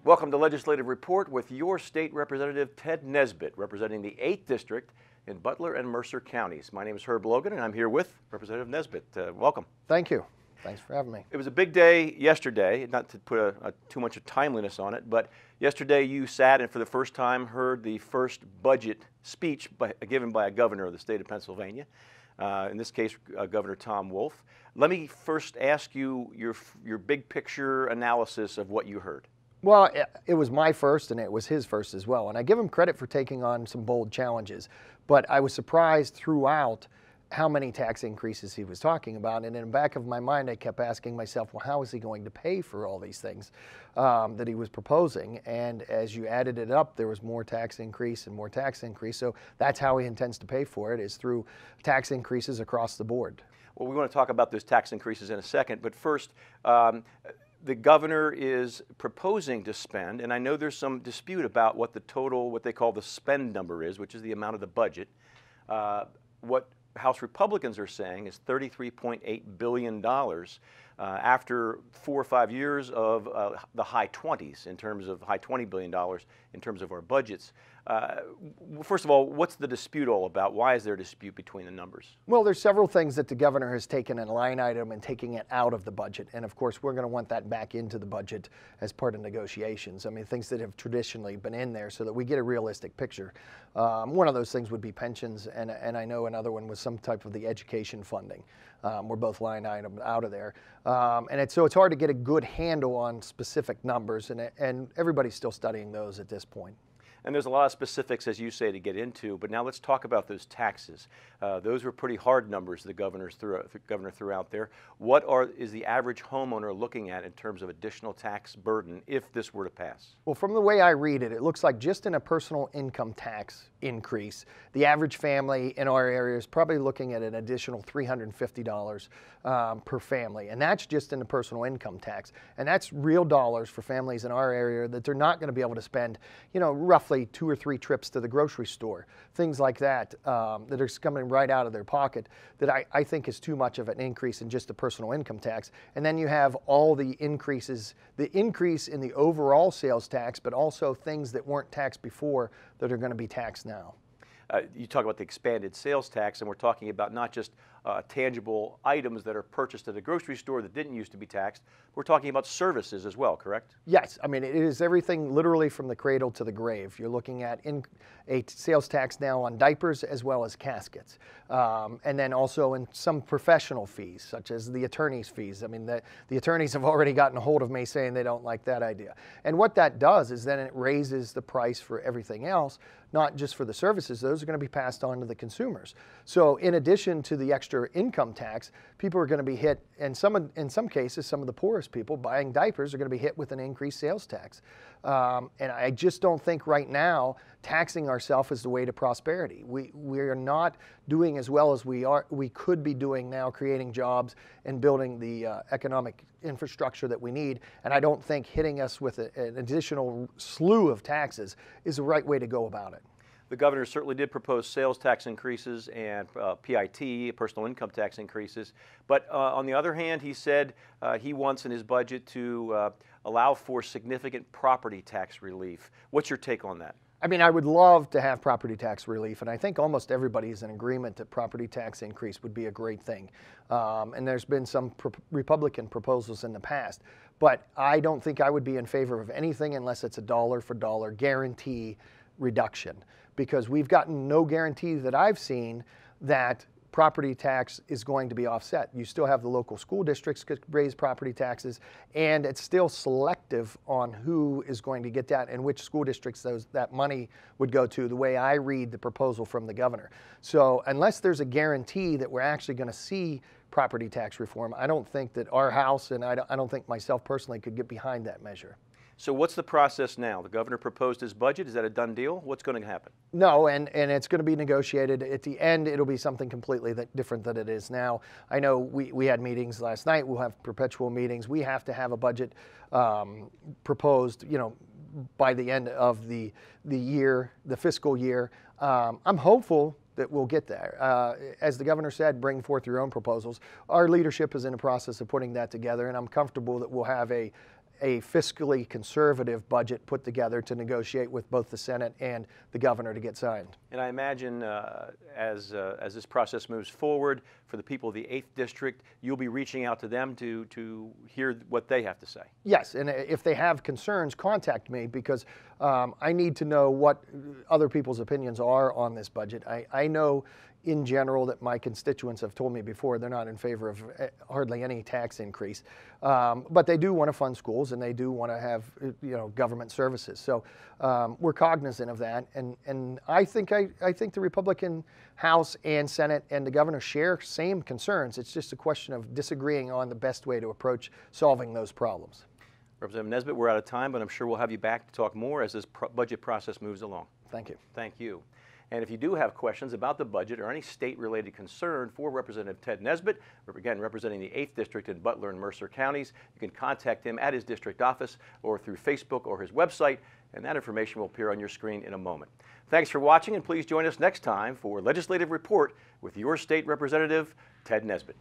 Welcome to Legislative Report with your state representative, Ted Nesbit, representing the 8th District in Butler and Mercer counties. My name is Herb Logan, and I'm here with Representative Nesbit. Welcome. Thank you. Thanks for having me. It was a big day yesterday, not to put too much of timeliness on it, but yesterday you sat and for the first time heard the first budget speech given by a governor of the state of Pennsylvania, in this case, Governor Tom Wolf. Let me first ask you your big picture analysis of what you heard. Well, it was my first and it was his first as well. And I give him credit for taking on some bold challenges. But I was surprised throughout how many tax increases he was talking about. And in the back of my mind, I kept asking myself, well, how is he going to pay for all these things that he was proposing? And as you added it up, there was more tax increase and more tax increase. So that's how he intends to pay for it, is through tax increases across the board. Well, we want to talk about those tax increases in a second. But first, the governor is proposing to spend, and I know there's some dispute about what the total, what they call the spend number is, which is the amount of the budget. What House Republicans are saying is $33.8 billion after 4 or 5 years of the high 20s in terms of high $20 billion in terms of our budgets. First of all, what's the dispute all about? Why is there a dispute between the numbers? Well, there's several things that the governor has taken in a line item and taking it out of the budget. And of course, we're going to want that back into the budget as part of negotiations. I mean, things that have traditionally been in there so that we get a realistic picture. One of those things would be pensions, and I know another one was some type of the education funding. We're both line items out of there. So it's hard to get a good handle on specific numbers, and everybody's still studying those at this point. And there's a lot of specifics, as you say, to get into, but now let's talk about those taxes. Those were pretty hard numbers the governor threw out there. What is the average homeowner looking at in terms of additional tax burden if this were to pass? Well, from the way I read it, it looks like just in a personal income tax increase, the average family in our area is probably looking at an additional $350 per family. And that's just in the personal income tax. And that's real dollars for families in our area that they're not going to be able to spend, roughly 2 or 3 trips to the grocery store, things like that, that are coming right out of their pocket, that I think is too much of an increase in just the personal income tax. And then you have all the increases, the increase in the overall sales tax, but also things that weren't taxed before that are going to be taxed now. You talk about the expanded sales tax, and we're talking about not just tangible items that are purchased at a grocery store that didn't used to be taxed. We're talking about services as well, correct? Yes. I mean, it is everything literally from the cradle to the grave. You're looking at a sales tax now on diapers as well as caskets. And then also in some professional fees, such as the attorney's fees. I mean, the attorneys have already gotten a hold of me saying they don't like that idea. And what that does is then it raises the price for everything else, not just for the services. Those are going to be passed on to the consumers. So in addition to the extra income tax, people are going to be hit, and in some cases, some of the poorest people buying diapers are going to be hit with an increased sales tax. And I just don't think right now taxing ourselves is the way to prosperity. We are not doing as well as we could be doing now, creating jobs and building the economic infrastructure that we need. And I don't think hitting us with an additional slew of taxes is the right way to go about it. The governor certainly did propose sales tax increases and PIT, personal income tax increases. But on the other hand, he said he wants in his budget to allow for significant property tax relief. What's your take on that? I mean, I would love to have property tax relief, and I think almost everybody is in agreement that property tax increase would be a great thing. And there's been some Republican proposals in the past, but I don't think I would be in favor of anything unless it's a dollar for dollar guarantee reduction, because we've gotten no guarantee that I've seen that property tax is going to be offset. You still have the local school districts could raise property taxes, and it's still selective on who is going to get that and which school districts that money would go to, the way I read the proposal from the governor. So unless there's a guarantee that we're actually going to see property tax reform, I don't think that our House, and I don't think myself personally, could get behind that measure. So what's the process now? The governor proposed his budget. Is that a done deal? What's going to happen? No, and it's going to be negotiated. At the end, it'll be something completely different than it is now. I know we had meetings last night. We'll have perpetual meetings. We have to have a budget proposed, by the end of the year, the fiscal year. I'm hopeful that we'll get there. As the governor said, bring forth your own proposals. Our leadership is in the process of putting that together, and I'm comfortable that we'll have a a fiscally conservative budget put together to negotiate with both the Senate and the governor to get signed. And I imagine as this process moves forward, for the people of the 8th District, you'll be reaching out to them to hear what they have to say. Yes, and if they have concerns, contact me, because I need to know what other people's opinions are on this budget. I know in general that my constituents have told me before they're not in favor of hardly any tax increase, but they do want to fund schools and they do want to have government services. So we're cognizant of that, and I think the Republican House and Senate and the governor share same concerns. It's just a question of disagreeing on the best way to approach solving those problems. Representative Nesbit, we're out of time, but I'm sure we'll have you back to talk more as this budget process moves along. Thank you. Thank you. And if you do have questions about the budget or any state-related concern for Representative Ted Nesbit, again, representing the 8th District in Butler and Mercer counties, you can contact him at his district office or through Facebook or his website, and that information will appear on your screen in a moment. Thanks for watching, and please join us next time for Legislative Report with your state representative, Ted Nesbit.